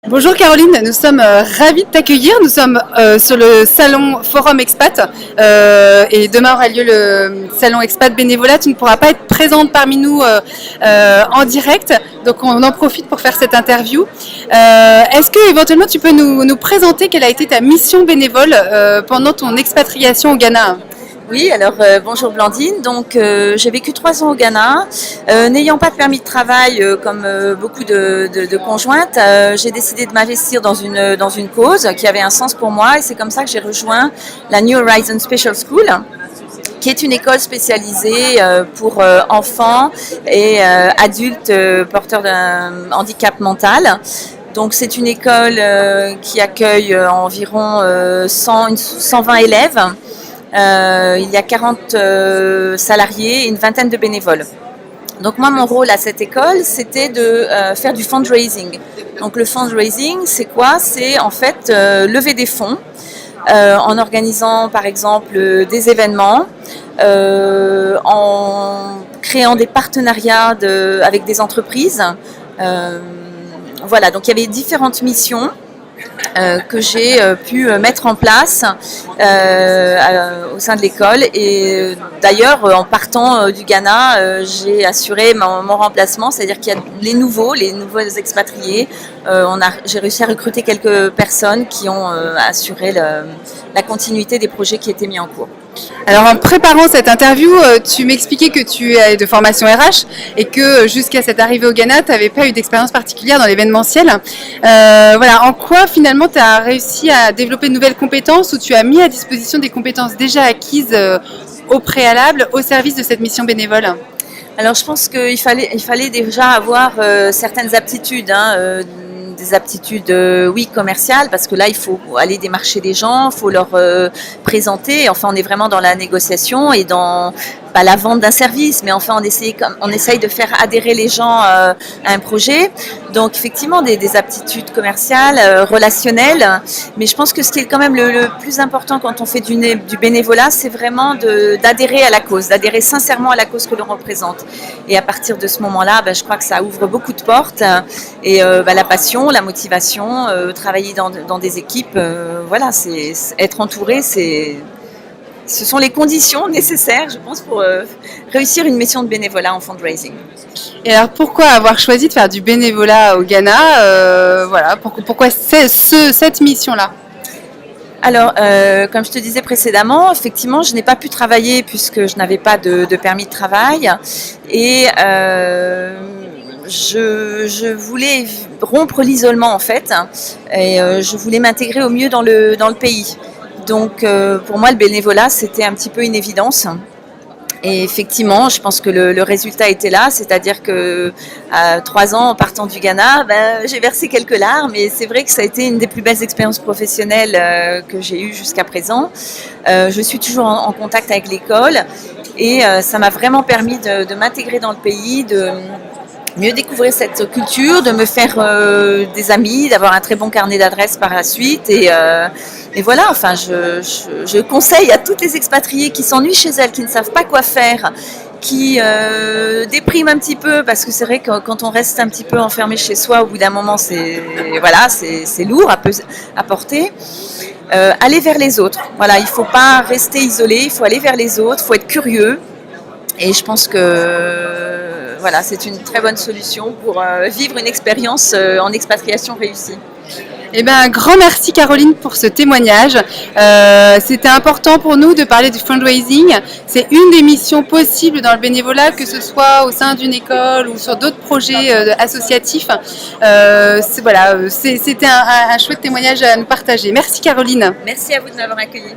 Bonjour Caroline, nous sommes ravis de t'accueillir. Nous sommes sur le salon Forum Expat et demain aura lieu le salon Expat Bénévolat. Tu ne pourras pas être présente parmi nous en direct, donc on en profite pour faire cette interview. Est-ce que éventuellement tu peux nous présenter quelle a été ta mission bénévole pendant ton expatriation au Ghana ? Oui, alors bonjour Blandine. Donc j'ai vécu 3 ans au Ghana. N'ayant pas de permis de travail comme beaucoup de conjointes, j'ai décidé de m'investir dans une cause qui avait un sens pour moi et c'est comme ça que j'ai rejoint la New Horizons Special School, qui est une école spécialisée pour enfants et adultes porteurs d'un handicap mental. Donc c'est une école qui accueille environ 120 élèves. Il y a 40 salariés et une vingtaine de bénévoles. Donc moi, mon rôle à cette école, c'était de faire du fundraising. Donc le fundraising, c'est quoi ? C'est en fait lever des fonds en organisant par exemple des événements, en créant des partenariats avec des entreprises. Voilà, donc il y avait différentes missions que j'ai pu mettre en place au sein de l'école. Et d'ailleurs, en partant du Ghana, j'ai assuré mon remplacement, c'est-à-dire qu'il y a les nouveaux expatriés. J'ai réussi à recruter quelques personnes qui ont assuré la continuité des projets qui étaient mis en cours. Alors en préparant cette interview, tu m'expliquais que tu es de formation RH et que jusqu'à cette arrivée au Ghana, tu n'avais pas eu d'expérience particulière dans l'événementiel. Voilà, en quoi finalement tu as réussi à développer de nouvelles compétences ou tu as mis à disposition des compétences déjà acquises au préalable au service de cette mission bénévole ? Alors je pense qu'il fallait déjà avoir certaines aptitudes, des aptitudes commerciales, parce que là il faut aller démarcher les gens, il faut leur présenter. Enfin, on est vraiment dans la négociation et dans pas la vente d'un service, mais enfin on essaye de faire adhérer les gens à un projet. Donc effectivement des aptitudes commerciales, relationnelles, mais je pense que ce qui est quand même le plus important quand on fait du bénévolat, c'est vraiment d'adhérer à la cause, d'adhérer sincèrement à la cause que l'on représente. Et à partir de ce moment-là, je crois que ça ouvre beaucoup de portes et la passion, la motivation, travailler dans des équipes, voilà, c'est être entouré, ce sont les conditions nécessaires, je pense, pour réussir une mission de bénévolat en fundraising. Et alors, pourquoi avoir choisi de faire du bénévolat au Ghana ? Voilà, pourquoi cette mission-là ? Alors, comme je te disais précédemment, effectivement, je n'ai pas pu travailler puisque je n'avais pas de permis de travail. Et je voulais rompre l'isolement, en fait. Et je voulais m'intégrer au mieux dans le pays. Donc pour moi le bénévolat c'était un petit peu une évidence et effectivement je pense que le résultat était là, c'est-à-dire que à 3 ans en partant du Ghana, j'ai versé quelques larmes et c'est vrai que ça a été une des plus belles expériences professionnelles que j'ai eues jusqu'à présent. Je suis toujours en contact avec l'école et ça m'a vraiment permis de m'intégrer dans le pays, de mieux découvrir cette culture, de me faire des amis, d'avoir un très bon carnet d'adresses par la suite. Et voilà, enfin, je conseille à toutes les expatriées qui s'ennuient chez elles, qui ne savent pas quoi faire, qui dépriment un petit peu, parce que c'est vrai que quand on reste un petit peu enfermé chez soi, au bout d'un moment, c'est lourd à porter. Aller vers les autres. Voilà, il ne faut pas rester isolé, il faut aller vers les autres, il faut être curieux. Et je pense que voilà, c'est une très bonne solution pour vivre une expérience en expatriation réussie. Eh bien, un grand merci Caroline pour ce témoignage. C'était important pour nous de parler du fundraising. C'est une des missions possibles dans le bénévolat, que ce soit au sein d'une école ou sur d'autres projets associatifs. C'était un chouette témoignage à nous partager. Merci Caroline. Merci à vous de m'avoir accueillie.